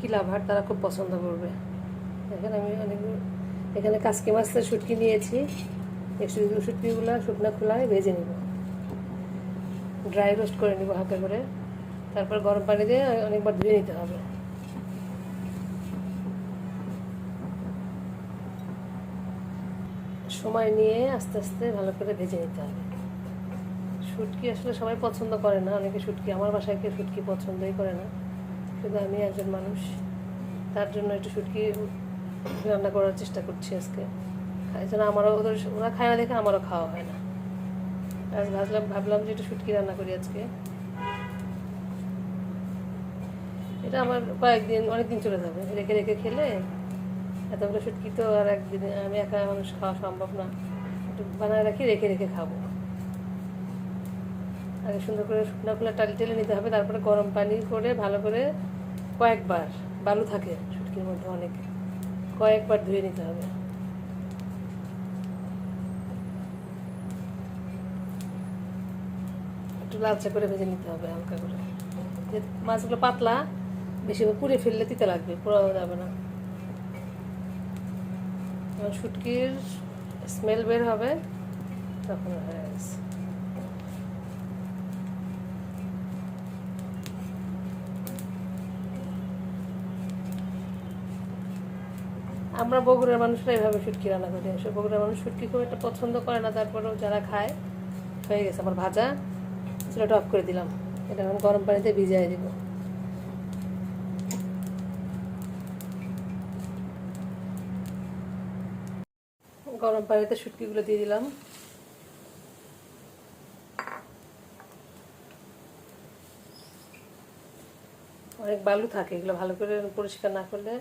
শুটকি লাভার তারা খুব পছন্দ করবে। দেখেন আমি এখানে কাসকি মাছের শুটকি নিয়েছি। এই শুটকিগুলো শুকনো খোলায় ভেজে নেব, ড্রাই রোস্ট করে নেব হালকা করে। তারপর গরম পানি দিয়ে অনেকবার ধুয়ে নিতে হবে। সময় নিয়ে আস্তে আস্তে ভালো করে ভেজে নিতে হবে। শুটকি আসলে সবাই পছন্দ করে না, অনেকে শুটকি, আমার বাসায় কেউ শুটকি পছন্দই করে না, শুধু আমি একজন মানুষ। তার জন্য একটু শুটকি রান্না করার চেষ্টা করছি আজকে। এই জন্য ওরা খায় না দেখে আমারও খাওয়া হয় না। আজ ভাবলাম যে একটু শুটকি রান্না করি আজকে। এটা আমার কয়েকদিন, অনেকদিন চলে যাবে রেখে রেখে খেলে। এতগুলো শুটকি তো আর একদিনে আমি একা মানুষ খাওয়া সম্ভব না। একটু বানায় রাখি, রেখে রেখে খাবো। আগে সুন্দর করে শুকনো খোলা টেলে নিতে হবে, তারপরে গরম পানি করে ভালো করে কয়েকবার, বালু থাকে শুটকির মধ্যে অনেক, কয়েকবার ধুয়ে নিতে হবে। একটু লালচে করে ভেজে নিতে হবে হালকা করে। যে মাছগুলো পাতলা, বেশি পুড়ে ফেললে তিতে লাগবে, পোড়াও যাবে না। শুটকির স্মেল বের হবে তখন হয়ে গেছে। আমরা বগুড়ার মানুষরা এভাবে শুটকি রান্না করি। এসব বগুড়ার মানুষ শুটকি খুব একটা পছন্দ করে না, তারপরেও যারা খায়। হয়ে গেছে আমার ভাজা, চুলাটা অফ করে দিলাম। এটা এখন গরম পানিতে ভিজিয়ে দিব। গরম পানিতে শুটকিগুলো দিয়ে দিলাম। অনেক বালু থাকে, এগুলো ভালো করে পরিষ্কার না করলে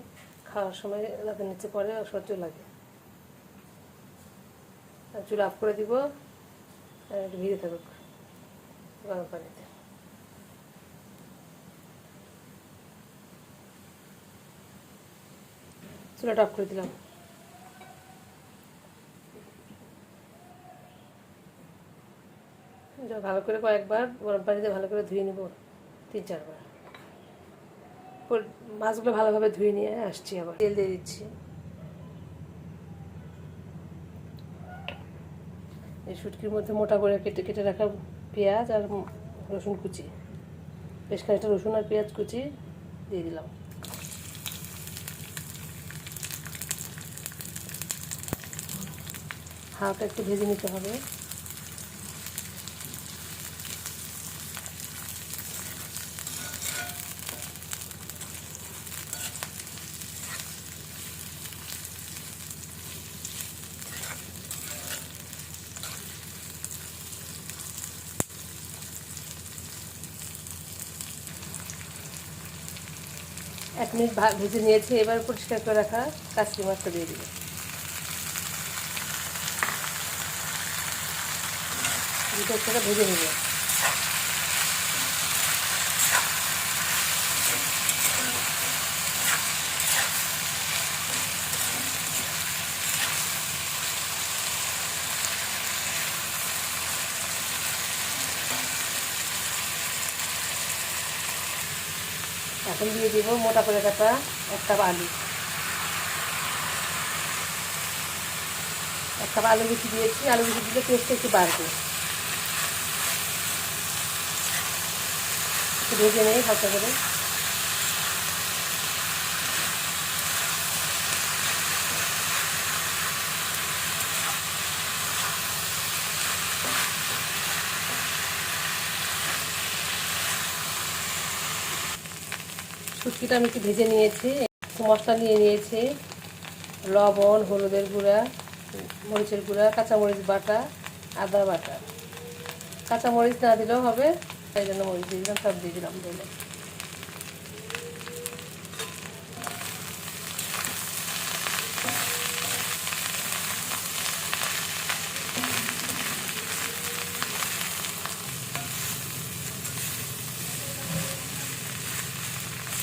খাওয়ার সময় দাঁতের নিচে পড়ে, অসহ্য লাগে। চুলা অফ করে দিব, একটু ভিজে থাকুক গরম পানিতে। চুলাটা অফ করে দিলাম। ভালো করে কয়েকবার গরম পানিতে ভালো করে ধুয়ে নিব, 3-4 বার। মাছগুলো ভালোভাবে ধুয়ে নিয়ে আসছি, আবার তেল দিয়ে দিচ্ছি। এই শুটকির মধ্যে মোটা করে কেটে কেটে রাখা পেঁয়াজ আর রসুন কুচি, বেশ খানিকটা রসুন আর পেঁয়াজ কুচি দিয়ে দিলাম। হালকা একটু ভেজে নিতে হবে। এক মিনিট ভেজে নিয়েছি, এবার পরিষ্কার করে রাখা কাঁচকি মাছটা দিয়ে দিলাম। দুটো ভেজে নেব। এখন দিয়ে দিব মোটা করে কাটা 1 কাপ আলু। 1 কাপ আলু বেশি দিয়েছি, আলু বেশি দিলে টেস্টটা একটু বাড়বে। একটু ভেজে নেই হালকা করে। শুটকিটা আমি একটু ভেজে নিয়েছি, মশলা নিয়ে নিয়েছি, লবণ, হলুদের গুঁড়া, মরিচের গুঁড়া, কাঁচামরিচ বাটা, আদা বাটা। কাঁচামরিচ না দিলেও হবে, তাই জন্য মরিচ দিয়ে দিলাম, সব দিয়ে দিলাম বলে।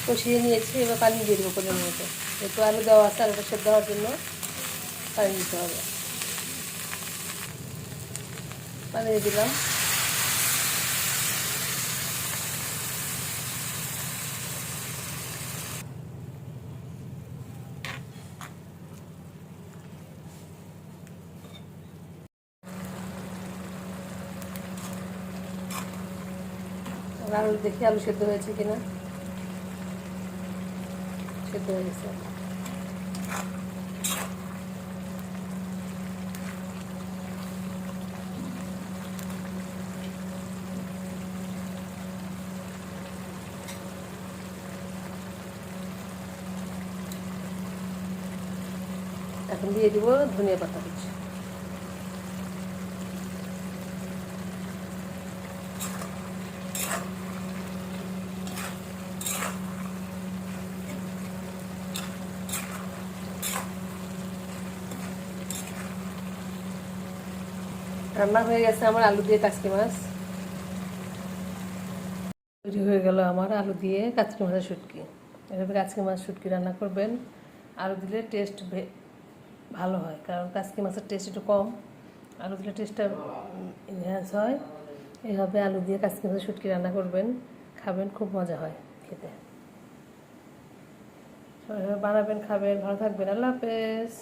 কষিয়ে নিয়েছি, এবার পানি দিয়ে দেবো পরিমাণ মতো। একটু আলু দেওয়া আছে, আলুটা সেদ্ধ দেওয়ার জন্য পানি দিতে হবে। পানি দিয়ে দিলাম। আলু দেখি আলু সেদ্ধ হয়েছে কিনা। সেদ্ধ হয়ে গেছে। এখন দিয়ে দিব ধনিয়া পাতা কুচি। রান্না হয়ে গেছে আমার আলু দিয়ে কাচকি মাছ। তৈরি হয়ে গেল আমার আলু দিয়ে কাচকি মাছের শুটকি। এভাবে কাচকি মাছ শুটকি রান্না করবেন। আলু দিলে টেস্ট ভালো হয়, কারণ কাচকি মাছের টেস্ট একটু কম, আলু দিলে টেস্টটা এনহ্যান্স হয়। এভাবে আলু দিয়ে কাচকি মাছের শুটকি রান্না করবেন, খাবেন, খুব মজা হয় খেতে। সবাই বানাবেন, খাবেন, ভালো থাকবেন। আল্লাহ হাফেজ।